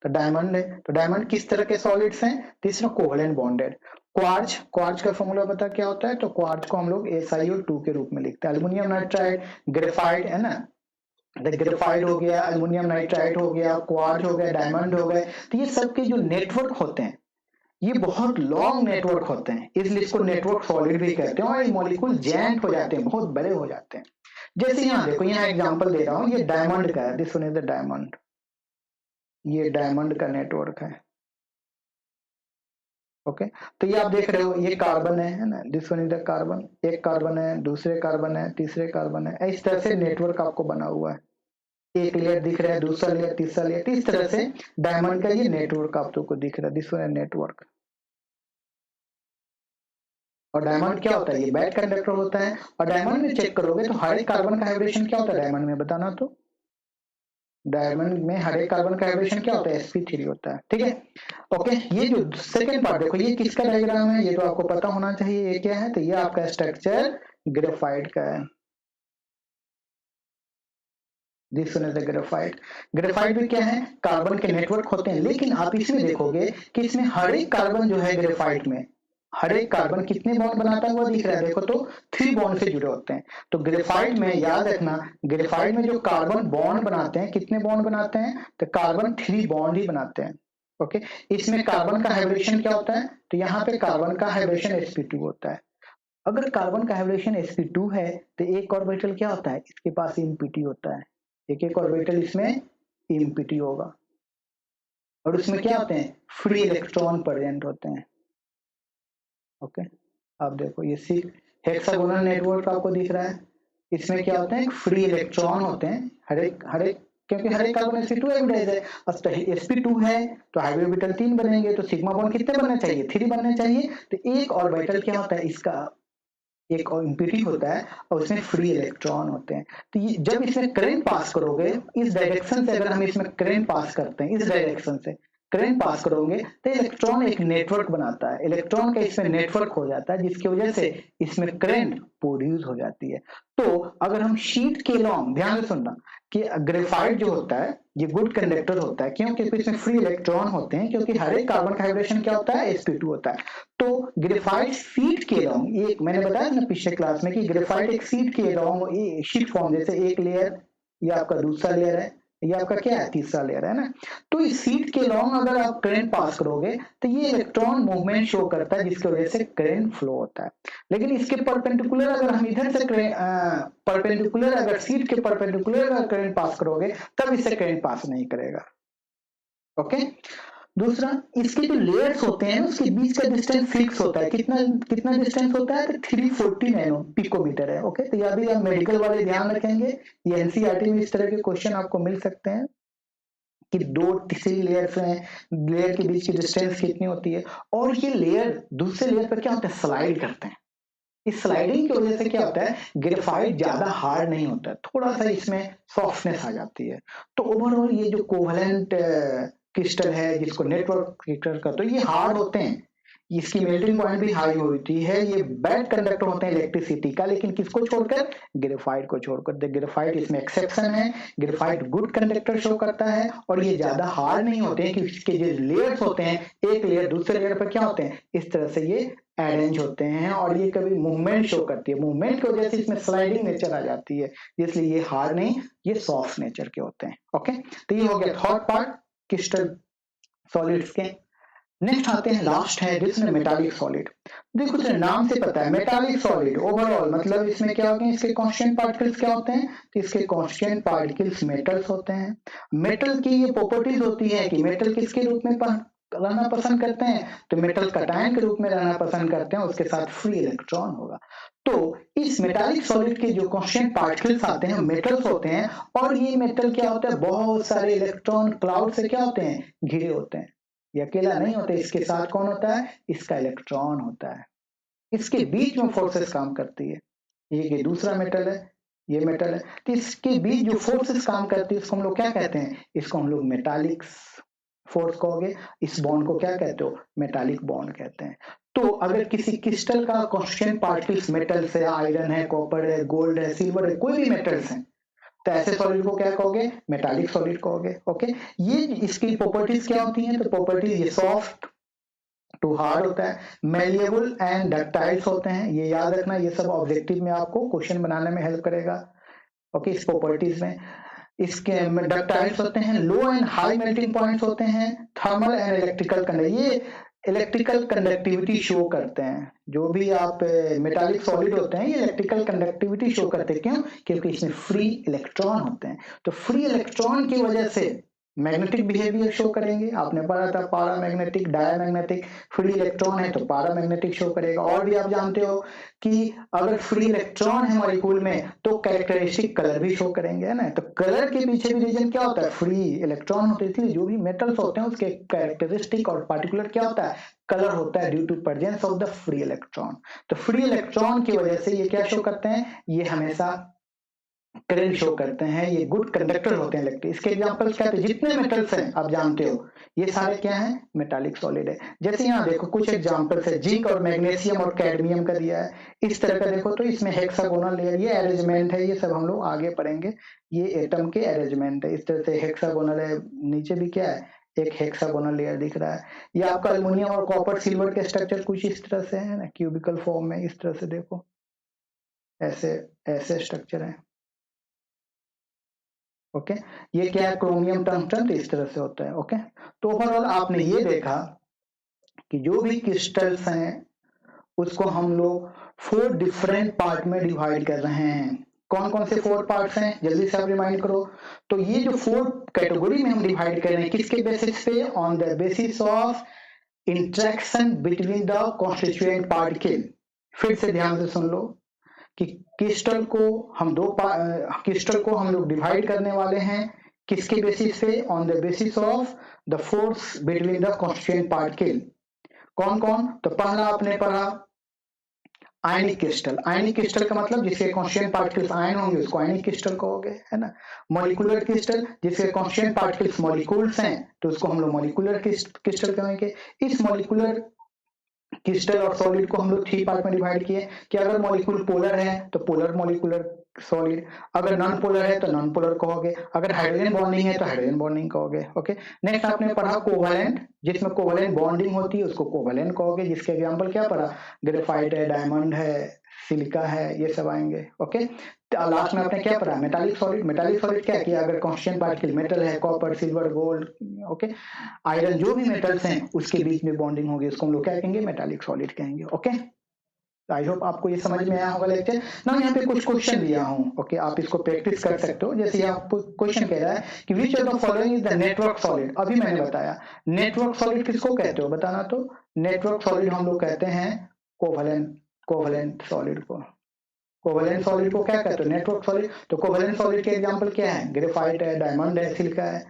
तो डायमंड है। तो डायमंड किस तरह के सॉलिड्स हैं, तीसरा कोवलेंट बॉन्डेड। क्वार्ज, क्वार्ज का फॉर्मूला पता क्या होता है, तो क्वार्ज को हम लोग SiO2 के रूप में लिखते हैं। एल्युमिनियम नाइट्राइड, ग्रेफाइट है ना, ग्रेफाइट हो गया, एल्युमिनियम नाइट्राइड हो गया, क्वार्ज हो गया, डायमंड हो गए। तो ये सब के जो नेटवर्क होते हैं ये बहुत लॉन्ग नेटवर्क होते हैं, इसलिए इसको नेटवर्क सॉलिड भी कहते हैं। और ये मॉलिक्यूल जैंट हो जाते हैं, बहुत बड़े हो जाते हैं। जैसे यहाँ देखो, यहाँ एग्जांपल दे रहा हूँ, ये डायमंड का है, this one is the diamond, ये डायमंड का नेटवर्क है। ओके, तो ये आप देख रहे हो, ये कार्बन है ना, this one is the carbon, एक कार्बन है, दूसरे कार्बन है, तीसरे कार्बन है, इस तरह से नेटवर्क आपको बना हुआ है। एक लेयर दिख रहा है, दूसरा लेयर, तीसरा लेयर, इस तरह से डायमंड का ये नेटवर्क आप लोग को दिख रहा है, दिस वन नेटवर्क। और डायमंड क्या होता है, ये बैड कंडक्टर होता है। और डायमंड में चेक करोगे तो हर एक कार्बन का हाइब्रिडेशन क्या होता है डायमंड में, बताना तो। डायमंड में हर एक कार्बन का हाइब्रिडेशन क्या होता है, sp3 होता है, ठीक है। ओके, ये जो सेकंड पार्ट देखो, ये किसका डायग्राम है, ये तो आपको पता होना चाहिए ये क्या है, तो ये आपका स्ट्रक्चर ग्रेफाइट का है। This one is the graphite. Graphite में क्या है, कार्बन के नेटवर्क होते हैं, लेकिन आप इसमें देखोगे कि इसमें हर एक कार्बन जो है ग्रेफाइट में, हर एक कार्बन कितने बॉन्ड बनाता हुआ दिख रहा है, देखो तो 3 बॉन्ड से जुड़े होते हैं। तो ग्रेफाइट में याद रखना, ग्रेफाइट में जो कार्बन बॉन्ड बनाते हैं, कितने बॉन्ड बनाते हैं, तो कार्बन 3 बॉन्ड ही बनाते हैं। ओके, इसमें कार्बन का हाइब्रिडेशन क्या होता है, तो यहाँ पे कार्बन का हाइब्रिडेशन sp2 होता है। अगर कार्बन का हाइब्रिडेशन sp2 है तो एक ऑर्बिटल क्या होता है, इसके पास इम्पिटी होता है, एक एक ऑर्बिटल इसमें इम्पिटी होगा, और उसमें क्या होते हैं, फ्री इलेक्ट्रॉन प्रेजेंट होते हैं। ओके, अब देखो ये हेक्सागोनल नेटवर्क आपको दिख रहा है, इसमें क्या होते हैं, फ्री इलेक्ट्रॉन होते हैं, हर एक क्योंकि हर एक कार्बन sp2 हाइब्रिडाइज है। अब sp2 है तो हाइब्रिड ऑर्बिटल 3 बनेंगे, तो सिग्मा बॉन्ड कितने बनने चाहिए, 3 बनने चाहिए। तो एक ऑर्बिटल क्या होता है इसका, एक इम्पिटी होता है, और उसमें फ्री इलेक्ट्रॉन होते हैं। तो ये जब इसमें करंट पास करोगे, इस डायरेक्शन से अगर हम इसमें करंट पास करते हैं, इस डायरेक्शन से करंट पास करोगे तो इलेक्ट्रॉन एक नेटवर्क बनाता है, इलेक्ट्रॉन का इसमें नेटवर्क हो जाता है, जिसकी वजह से इसमें करंट प्रोड्यूस हो जाती है। तो अगर हम शीट के लॉन्ग, ध्यान से सुनना कि ग्रेफाइट जो होता है ये गुड कंडक्टर होता है, क्यों, क्योंकि इसमें फ्री इलेक्ट्रॉन होते हैं, क्योंकि हर एक कार्बन का हाइब्रिडेशन क्या होता है, sp2 होता है। तो ग्रेफाइट शीट के लॉन्ग, एक मैंने बताया ना पिछले क्लास में कि ग्रेफाइट एक शीट के लॉन्ग, शीट फॉर्म, जैसे एक लेयर, ये आपका दूसरा लेयर है, ये आपका क्या है, तीसरा लेयर है ना। तो इस शीट के लॉन्ग अगर आप करंट पास करोगे तो ये इलेक्ट्रॉन मूवमेंट शो करता है, जिसकी वजह से करंट फ्लो होता है। लेकिन इसके परपेंडिकुलर अगर हम इधर से परपेंडिकुलर, अगर शीट के परपेंडिकुलर अगर करंट पास करोगे तब इससे करंट पास नहीं करेगा। ओके, दूसरा, इसके जो लेयर्स होते हैं उसके बीच का डिस्टेंस फिक्स होता है, कितना कितना डिस्टेंस होता है, तो 340 नैनो पिकोमीटर है। ओके, तो यह भी आप मेडिकल वाले ध्यान रखेंगे, ये एनसीईआरटी में इस तरह के क्वेश्चन आपको मिल सकते हैं कि 2-3 लेयर्स हैं, लेयर के बीच की डिस्टेंस कितनी होती है, और ये लेयर दूसरे लेयर पर क्या होता है, स्लाइड करते हैं। इस स्लाइडिंग की वजह से क्या होता है, ग्रेफाइट ज्यादा हार्ड नहीं होता है, थोड़ा सा इसमें सॉफ्टनेस आ जाती है। तो ओवरऑल ये जो कोवलेंट क्रिस्टल है, जिसको नेटवर्क क्रिस्टल का, तो ये हार्ड होते हैं, इसकी मेल्टिंग पॉइंट भी हाई होती है, ये बैड कंडक्टर होते हैं इलेक्ट्रिसिटी का, लेकिन किसको छोड़कर, ग्रेफाइट को छोड़कर। ग्रेफाइट इसमें एक्सेप्शन है, ग्रेफाइट गुड कंडक्टर शो करता है, और ये ज्यादा हार्ड नहीं होते हैं, क्योंकि इसके जो लेयर्स होते हैं, एक लेयर दूसरे लेयर पर क्या होते हैं, इस तरह से ये अरेंज होते हैं, और ये कभी मूवमेंट शो करती है, मूवमेंट की वजह से इसमें स्लाइडिंग नेचर आ जाती है, इसलिए ये हार्ड नहीं, ये सॉफ्ट नेचर के होते हैं। ओके, तो ये हो गया थर्ड पार्ट क्रिस्टल सॉलिड्स के। नेक्स्ट आते हैं, लास्ट है जिसमें मेटालिक सॉलिड। देखो इसमें नाम से पता है मेटालिक सॉलिड, ओवरऑल मतलब इसमें क्या होते हैं, इसके कांस्टेंट पार्टिकल्स क्या होते हैं, तो इसके कांस्टेंट पार्टिकल्स मेटल्स होते हैं। मेटल की ये प्रॉपर्टीज होती है कि मेटल किसके रूप में रहना पसंद करते हैं, तो मेटल कटायन के रूप में रहना पसंद करते हैं, उसके साथ फ्री इलेक्ट्रॉन होगा। तो इस मेटालिक सॉलिड के जो कांस्टेंट पार्टिकल्स आते हैं मेटल्स होते हैं, और ये मेटल क्या होता है, बहुत सारे इलेक्ट्रॉन क्लाउड से क्या होते हैं, घिरे होते हैं। ये अकेला नहीं होता, इसके साथ कौन होता है, इसका इलेक्ट्रॉन होता है, इसके बीच में फोर्सेस काम करती है। ये दूसरा मेटल है, ये मेटल है, तो इसके बीच जो फोर्सेस काम करती है उसको हम लोग क्या कहते हैं, इसको हम लोग मेटालिक फोर्स कहोगे। इस बॉन्ड को क्या कहते हो, मेटालिक बॉन्ड कहते हैं। तो अगर किसी क्रिस्टल का कांस्टेंट पार्टिकल्स मेटल्स है, आयरन है, कॉपर है, गोल्ड है, सिल्वर है, कोई भी मेटल्स है, तो ऐसे सॉलिड को क्या कहोगे, मेटालिक सॉलिड कहोगे। ओके, ये इसकी प्रॉपर्टीज क्या होती हैं, तो प्रॉपर्टीज ये सॉफ्ट टू हार्ड होता है, मेलिएबल एंड डक्टाइल्स होते हैं, ये याद रखना, ये सब ऑब्जेक्टिव में आपको क्वेश्चन बनाने में हेल्प करेगा। ओके, इस प्रॉपर्टीज में इसके डक्टाइल्स होते हैं, लो एंड हाई मेल्टिंग पॉइंट्स होते हैं, थर्मल एंड इलेक्ट्रिकल कंडक्ट, ये इलेक्ट्रिकल कंडक्टिविटी शो करते हैं। जो भी आप मेटालिक सॉलिड होते हैं ये इलेक्ट्रिकल कंडक्टिविटी शो करते हैं, क्यों, क्योंकि इसमें फ्री इलेक्ट्रॉन होते हैं। तो फ्री इलेक्ट्रॉन की वजह से मैग्नेटिक बिहेवियर शो करेंगे। आपने पढ़ा था पैरामैग्नेटिक, डायमैग्नेटिक। फ्री इलेक्ट्रॉन है तो पैरामैग्नेटिक शो करेगा। और भी आप जानते हो कि अगर फ्री इलेक्ट्रॉन है मॉलिक्यूल में तो कैरेक्टरिस्टिक कलर भी शो करेंगे, है ना। तो कलर के पीछे भी रीजन क्या होता है, फ्री इलेक्ट्रॉन होते हैं। इसलिए जो भी मेटल्स होते हैं उसके कैरेक्टरिस्टिक और पार्टिकुलर क्या होता है, कलर होता है, due to presence of the free electron. तो फ्री इलेक्ट्रॉन की वजह से ये क्या शो करते हैं, ये हमेशा करंट शो करते हैं, ये गुड कंडक्टर होते हैं इलेक्ट्रिक। इसके एग्जांपल्स क्या थे, जितने मेटल्स हैं आप जानते हो ये सारे क्या हैं, मेटालिक सॉलिड है। जैसे यहाँ देखो कुछ एग्जांपल्स है, जिंक और मैग्नीशियम और कैडमियम का दिया है। इस तरह का देखो तो इसमें हेक्सागोनल लेयर, ये अरेंजमेंट है, ये सब हम लोग आगे पढ़ेंगे। ये एटम के अरेंजमेंट है, इस तरह से हेक्सागोनल है। नीचे भी क्या है, एक हेक्सागोनल लेयर दिख रहा है। ये आपका अल्युमिनियम और कॉपर सिल्वर के स्ट्रक्चर कुछ इस तरह से है ना, क्यूबिकल फॉर्म में। इस तरह से देखो, ऐसे ऐसे स्ट्रक्चर है। ओके, ये क्या है, क्रोमियम टंगस्टन, तो इस तरह से होता है। ओके, तो ओवरऑल आपने ये देखा कि जो भी क्रिस्टल्स हैं उसको हम लोग 4 डिफरेंट पार्ट में डिवाइड कर रहे हैं। कौन कौन से 4 पार्ट्स हैं, जल्दी से आप रिमाइंड करो। तो ये जो 4 कैटेगरी में हम डिवाइड कर रहे हैं, किसके बेसिस पे, on the basis of interaction between the constituent particle. फिर से ध्यान से सुन लो कि क्रिस्टल को हम क्रिस्टल को हम लोग डिवाइड करने वाले हैं किसके बेसिस पे, on the basis of the force between the constituent particle. कौन कौन, तो पहला आपने पढ़ा आयनिक क्रिस्टल। आयनिक क्रिस्टल का मतलब जिसके कॉन्स्टिट्यूएंट पार्टिकल्स आयन होंगे उसको आयनिक क्रिस्टल कहोगे, है ना। मॉलिक्यूलर क्रिस्टल, जिसके कॉन्स्टिट्यूएंट पार्टिकल्स मॉलिक्यूल्स हैं तो उसको हम लोग मॉलिक्यूलर क्रिस्टल कहेंगे। इस मॉलिक्यूलर क्रिस्टल और सॉलिड को हम लोग 3 पार्ट में डिवाइड किए कि अगर मॉलिक्यूल पोलर है तो पोलर मॉलिक्यूलर सॉलिड, अगर नॉन पोलर है तो नॉन पोलर कहोगे, अगर हाइड्रोजन बॉन्डिंग है तो हाइड्रोजन बॉन्डिंग कहोगे। ओके, नेक्स्ट आपने पढ़ा कोवैलेंट, जिसमें कोवैलेंट बॉन्डिंग होती है उसको कोवैलेंट कहोगे। जिसके एग्जांपल क्या पढ़ा, ग्रेफाइट है, डायमंड है, सिलिका है, ये सब आएंगे। ओके, लास्ट में आपने क्या पढ़ा, मेटालिक सॉलिड। मेटालिक सॉलिड क्या किया, अगर कॉन्स्टेंट पार्टिकल मेटल है, copper, silver, gold, okay, iron, जो भी मेटल्स हैं उसके बीच में बॉन्डिंग होगी उसको हम लोग क्या कहेंगे, मेटालिक सॉलिड कहेंगे। ओके, आई होप आपको ये समझ में आया होगा लेक्चर ना। यहाँ पे कुछ क्वेश्चन दिया हूँ, ओके, आप इसको प्रैक्टिस कर सकते हो। जैसे यहाँ क्वेश्चन कह रहा है कि विच of the following is the network solid. अभी मैंने बताया नेटवर्क सॉलिड किसको कहते हो, बताना। तो नेटवर्क सॉलिड हम लोग कहते हैं कोवैलेंट सॉलिड को। कोवैलेंट सॉलिड को क्या कहते हो, नेटवर्क सॉलिड। तो कोवैलेंट सॉलिड के एग्जांपल क्या है, ग्रेफाइट है, डायमंड है, सिलिका है।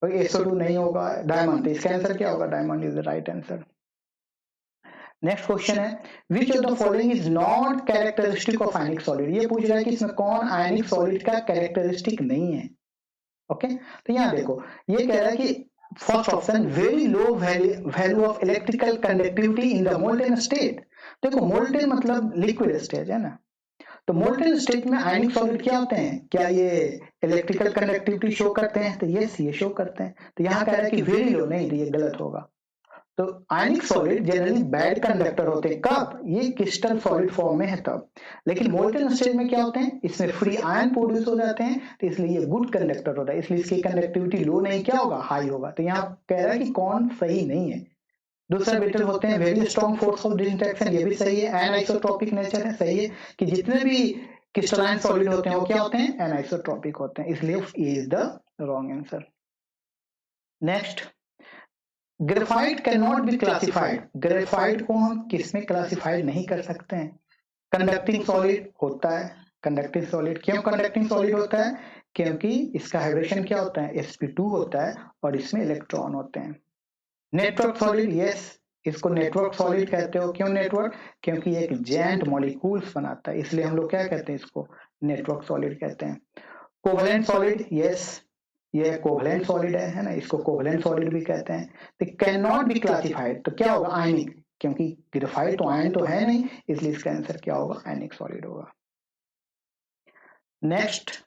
और SO2 नहीं होगा, डायमंड। तो इसका आंसर क्या होगा, diamond is the right answer. Next question है which of the following is not characteristic of ionic solid. ये पूछ रहा है कि इसमें कौन आयनिक सॉलिड का कैरेक्टरिस्टिक नहीं है। ओके, तो यहाँ देखो ये कह रहा है कि first option very low value of electrical conductivity in the molten state. देखो मोल्टेन मतलब लिक्विड स्टेज है ना, तो मोल्टेन स्टेट में आयनिक सॉलिड क्या होते हैं, क्या ये इलेक्ट्रिकल कंडक्टिविटी शो करते हैं, तो यस ये शो करते हैं। तो यहाँ कह रहा है कि वेरी लो, नहीं, तो ये गलत होगा। तो आयनिक सॉलिड जनरली बैड कंडक्टर होते हैं, कब, ये क्रिस्टल सॉलिड फॉर्म में है तब। लेकिन मोल्टेन स्टेट में क्या होते हैं, इसमें फ्री आयन प्रोड्यूस हो जाते हैं, तो इसलिए ये गुड कंडक्टर होता है, इसलिए इसकी कंडक्टिविटी लो नहीं क्या होगा, हाई होगा। तो यहाँ कह रहा है कि कौन सही नहीं है। दूसरा बेटर होते हैं वेरी स्ट्रॉन्ग फोर्स ऑफ डिसइंटरेक्शन, ये भी सही है। एनआइसोट्रोपिक नेचर है, सही है कि जितने भी क्रिस्टलाइन सॉलिड होते हैं वो क्या होते हैं, एनआइसोट्रोपिक होते हैं, इसलिए A is the wrong answer. Next, graphite can not be classified. Graphite को हम किसमें क्लासिफाइड नहीं कर सकते हैं, कंडक्टिंग सॉलिड होता है। कंडक्टिंग सॉलिड क्यों कंडक्टिंग सॉलिड होता है, क्योंकि इसका हाइड्रेशन क्या होता है, sp2 होता है और इसमें इलेक्ट्रॉन होते हैं। नेटवर्क सॉलिड, यस, इसको नेटवर्क सॉलिड कहते हो। क्यों नेटवर्क, क्योंकि एक जेंट मॉलिक्यूल्स बनाता है, इसलिए हम लोग क्या कहते हैं, इसको नेटवर्क सॉलिड कहते हैं। कोवैलेंट सॉलिड, यस, ये कोवैलेंट सॉलिड है ना, इसको कोवैलेंट सॉलिड भी कहते हैं। तो कैन नॉट बी क्लासिफाइड, तो क्या होगा, आयनिक, क्योंकि ग्रेफाइट तो आयन तो है नहीं, इसलिए इसका आंसर क्या होगा, आयनिक सॉलिड होगा। नेक्स्ट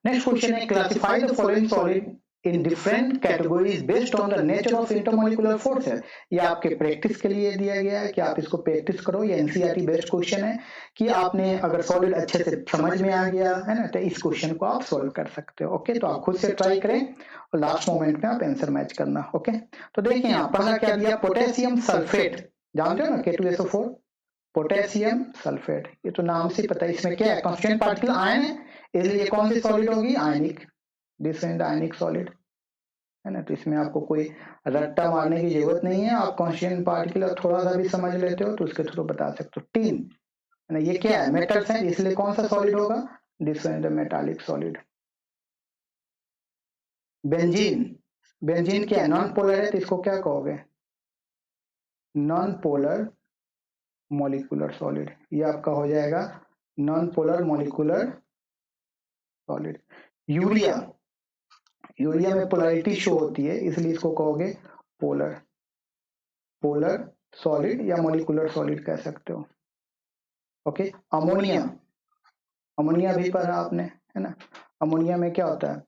क्वेश्चन है classify the following solid in different categories based on the nature of intermolecular forces. ये आपके प्रैक्टिस के लिए दिया गया है कि आप इसको प्रैक्टिस करो। ये एनसीईआरटी बेस्ड क्वेश्चन है कि आपने अगर सॉलिड अच्छे से समझ में आ गया है ना, तो इस क्वेश्चन को आप सॉल्व कर सकते हो। ओके, तो आप खुद से ट्राई करें और लास्ट मोमेंट में आप आंसर मैच करना। ओके, तो देखिए यहाँ पहला क्या दिया, पोटेशियम सल्फेट, जानते हो ना, K2SO4, पोटेशियम सल्फेट। ये तो नाम से पता है, इसमें क्या है, कांस्टेंट पार्टिकल आयन है, इसलिए ये कौन सी सॉलिड होगी, आयनिक, डिफरेंट आयनिक सॉलिड। है ना। तो इसमें आपको कोई रट्टा मारने की जरूरत नहीं है, आप कॉन्स्टिट्यूएंट पार्टिकल थोड़ा सा भी समझ लेते हो तो उसके थ्रू बता सकते हो। टीन है ना, ये क्या है, मेटल्स है, इसलिए कौन सा सॉलिड होगा, this one is the metallic solid. Benzene, benzene क्या है, नॉन पोलर है, तो इसको क्या कहोगे, नॉन पोलर मॉलिक्यूलर सॉलिड, ये आपका हो जाएगा non polar molecular solid. Urea, urea में पोलैरिटी शो होती है इसलिए इसको कहोगे पोलर, पोलर सॉलिड या मॉलिक्यूलर सॉलिड कह सकते हो। ओके, अमोनिया, अमोनिया भी पढ़ा आपने, है ना। अमोनिया में क्या होता है,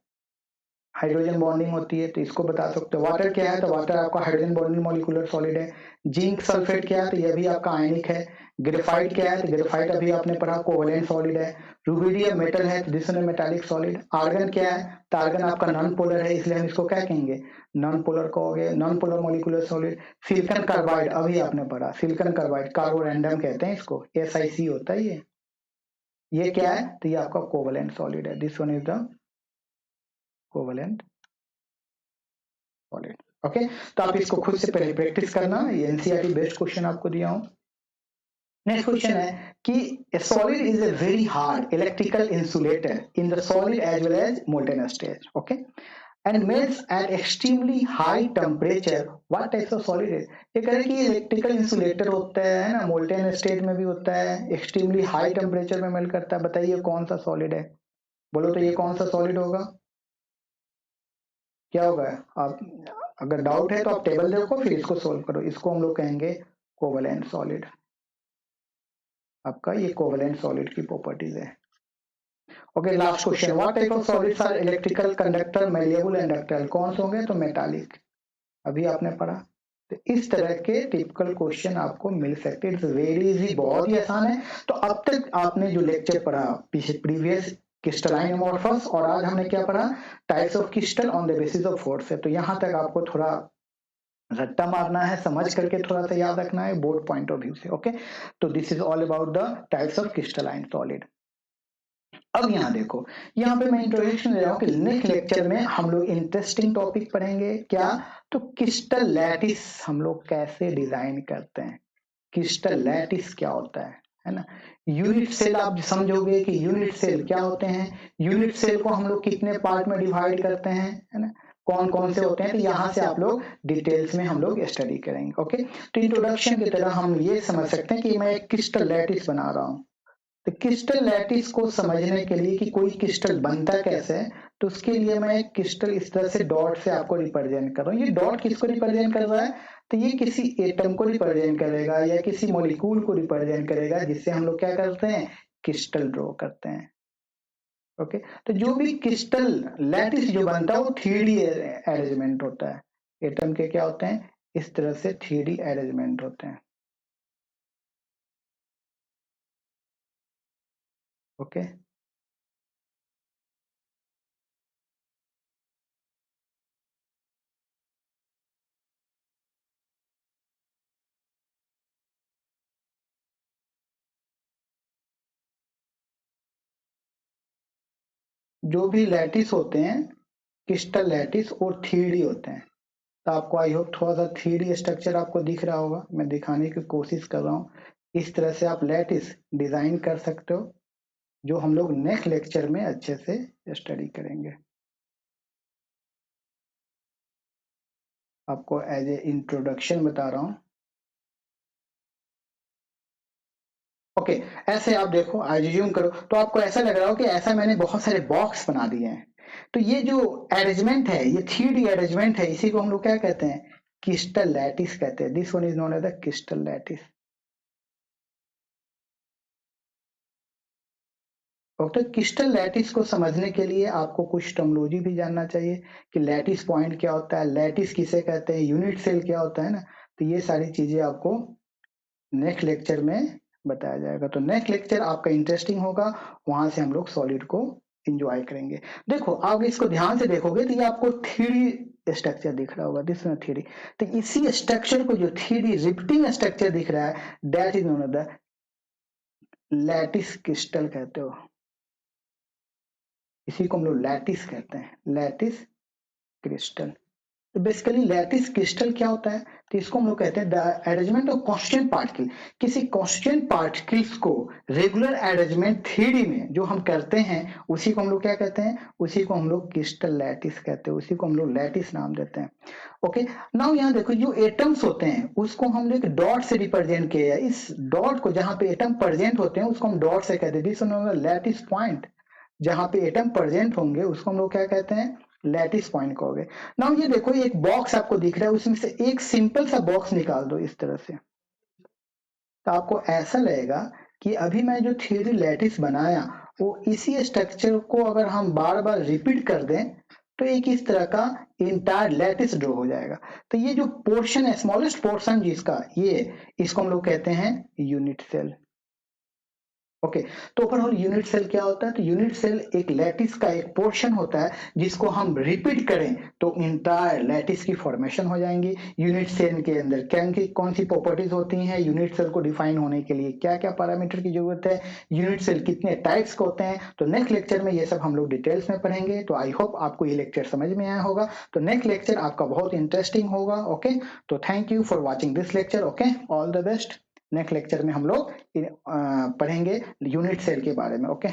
हाइड्रोजन बॉन्डिंग होती है, तो इसको बता सकते हो। वाटर क्या है, तो वाटर आपका हाइड्रोजन बॉन्डिंग मॉलिक्यूलर सॉलिड है। जिंक सल्फेट क्या है, तो यह भी आपका आयनिक है। ग्रेफाइट क्या है, तो ग्रेफाइट अभी आपने पढ़ा कोवलेंट सॉलिड है। रुबिडियम मेटल है, तो this is metallic solid. Argon क्या है, तो आर्गन आपका नॉन पोलर है, इसलिए हम इसको क्या कहेंगे, नॉन पोलर कहोगे, non polar molecular solid. Silicon carbide अभी आपने पढ़ा, सिलिकॉन कार्बाइड कार्बोरेंडम कहते हैं इसको, SiC होता है ये क्या है, तो ये आपका कोवलेंट सॉलिड है, this one is the covalent solid. Okay, तो आप इसको खुद से पहले प्रैक्टिस करना, ये एनसीईआरटी बेस्ड क्वेश्चन आपको दिया हूं। नेक्स्ट क्वेश्चन है कि a solid is a very hard electrical insulator in the solid as well as molten stage, okay, and melts at extremely high temperature. What types of solid है, ये कह रहे हैं कि इलेक्ट्रिकल इंसुलेटर होता है ना, मोल्टेन स्टेट में भी होता है, एक्सट्रीमली हाई टेम्परेचर में मेल्ट करता है। बताइए कौन सा सॉलिड है, बोलो तो ये कौन सा सॉलिड होगा, क्या होगा। आप अगर डाउट है तो आप टेबल देखो फिर इसको सोल्व करो, इसको हम लोग कहेंगे कोवलेंट सॉलिड। आपका ये कोवलेंट सॉलिड की प्रॉपर्टीज है। Okay, last question, what type of solids are electrical conductor malleable and ductile, कौन से होंगे, तो मेटालिक, अभी आपने पढ़ा। तो इस तरह के टिपिकल क्वेश्चन आपको मिल सकते हैं, इट्स वेरी इजी, बहुत ही आसान है। तो अब तक आपने जो लेक्चर पढ़ा प्रीवियस क्रिस्टलाइन अमॉर्फस, और आज हमने क्या पढ़ा, types of crystal on the basis of force है। तो यहाँ तक आपको थोड़ा रट्टा मारना है, समझ करके थोड़ा सा याद रखना है बोर्ड पॉइंट ऑफ व्यू से। ओके, तो this is all about the types of crystalline solid. अब यहाँ देखो, यहाँ पे मैं इंट्रोडक्शन दे रहा हूँ कि नेक्स्ट लेक्चर में हम लोग इंटरेस्टिंग टॉपिक पढ़ेंगे, क्या, तो क्रिस्टल लैटिस हम लोग कैसे डिजाइन करते हैं, क्रिस्टल लैटिस क्या होता है ना। यूनिट सेल आप समझोगे कि यूनिट सेल क्या होते हैं, यूनिट सेल को हम लोग कितने पार्ट में डिवाइड करते हैं, है ना, कौन कौन से होते हैं, तो यहाँ से आप लोग डिटेल्स में हम लोग स्टडी करेंगे। ओके, तो इंट्रोडक्शन की तरह हम ये समझ सकते हैं कि मैं एक क्रिस्टल लैटिस बना रहा हूँ। तो क्रिस्टल लैटिस को समझने के लिए कि कोई क्रिस्टल बनता कैसे है, तो उसके लिए मैं एक क्रिस्टल इस तरह से डॉट से आपको रिप्रेजेंट कर रहा हूँ। ये डॉट किसको रिप्रेजेंट कर रहा है, तो ये किसी एटम को रिप्रेजेंट करेगा या किसी मॉलिक्यूल को रिप्रेजेंट करेगा, जिससे हम लोग क्या करते हैं, क्रिस्टल ड्रॉ करते हैं। ओके, तो जो भी क्रिस्टल लैटिस जो बनता है वो 3D अरेंजमेंट होता है। एटम के क्या होते हैं, इस तरह से 3D अरेंजमेंट होते हैं। ओके, जो भी लैटिस होते हैं, क्रिस्टल लैटिस और 3D होते हैं। तो आपको आई होप थोड़ा सा 3D स्ट्रक्चर आपको दिख रहा होगा, मैं दिखाने की कोशिश कर रहा हूँ। इस तरह से आप लैटिस डिजाइन कर सकते हो, जो हम लोग नेक्स्ट लेक्चर में अच्छे से स्टडी करेंगे। आपको एज ए इंट्रोडक्शन बता रहा हूँ। ओके, ऐसे आप देखो, एज्यूम करो तो आपको ऐसा लग रहा हो कि ऐसा मैंने बहुत सारे बॉक्स बना दिए हैं। तो ये जो अरेंजमेंट है, ये 3D अरेंजमेंट है, इसी को हम लोग क्या कहते हैं, क्रिस्टल लैटिस कहते हैं। This one is known as the crystal lattice. और तो क्रिस्टल लैटिस को समझने के लिए आपको कुछ टर्मिनोलॉजी भी जानना चाहिए कि लैटिस पॉइंट क्या होता है, लैटिस किसे कहते हैं, यूनिट सेल क्या होता है ना। तो ये सारी चीजें आपको नेक्स्ट लेक्चर में बताया जाएगा। तो नेक्स्ट लेक्चर आपका इंटरेस्टिंग होगा, वहां से हम लोग सॉलिड को एंजॉय करेंगे। देखो आप इसको ध्यान से देखोगे तो ये आपको 3D स्ट्रक्चर दिख रहा होगा, दिस में 3D। तो इसी स्ट्रक्चर को जो 3D रिपीटिंग स्ट्रक्चर दिख रहा है, that is known as the lattice crystal कहते हो। इसी को हम लोग लैटिस कहते हैं, लैटिस क्रिस्टल। तो बेसिकली लैटिस क्रिस्टल क्या होता है? तो इसको हम लोग कहते हैं the arrangement of constant particle. किसी कांस्टेंट पार्टिकल्स को रेगुलर अरेंजमेंट थ्योरी में जो हम करते हैं उसी को हम लोग क्या कहते हैं? उसी को हम लोग क्रिस्टल लैटिस कहते हैं, उसी को हम लोग लैटिस नाम देते हैं। ओके, नाउ यहाँ देखो जो एटम्स होते हैं उसको हम लोग डॉट से रिप्रेजेंट किया है। इस डॉट को जहां पे एटम प्रेजेंट होते हैं उसको हम डॉट से कहते हैं। This lattice point. जहां पे एटम प्रेजेंट होंगे उसको हम लोग क्या कहते हैं? लैटिस पॉइंट कहोगे। नाउ ये देखो एक बॉक्स आपको दिख रहा है, उसमें से एक सिंपल सा बॉक्स निकाल दो इस तरह से, तो आपको ऐसा लगेगा कि अभी मैं जो थ्योरी लैटिस बनाया वो इसी स्ट्रक्चर को अगर हम बार बार रिपीट कर दें तो एक इस तरह का इंटायर लैटिस ड्रॉ हो जाएगा। तो ये जो पोर्शन है, स्मॉलेस्ट पोर्शन जिसका, ये इसको हम लोग कहते हैं यूनिट सेल। ओके, तो ओवरऑल यूनिट सेल क्या होता है? तो यूनिट सेल एक लैटिस का एक पोर्शन होता है जिसको हम रिपीट करें तो इंटायर लैटिस की फॉर्मेशन हो जाएंगी। यूनिट सेल के अंदर कौन सी प्रॉपर्टीज होती हैं, यूनिट सेल को डिफाइन होने के लिए क्या क्या पैरामीटर की जरूरत है, यूनिट सेल कितने टाइप्स के होते हैं, तो नेक्स्ट लेक्चर में ये सब हम लोग डिटेल्स में पढ़ेंगे। तो आई होप आपको ये लेक्चर समझ में आया होगा। तो नेक्स्ट लेक्चर आपका बहुत इंटरेस्टिंग होगा। ओके, तो thank you for watching this lecture. Okay, all the best. Next lecture में हम लोग पढ़ेंगे यूनिट सेल के बारे में। ओके।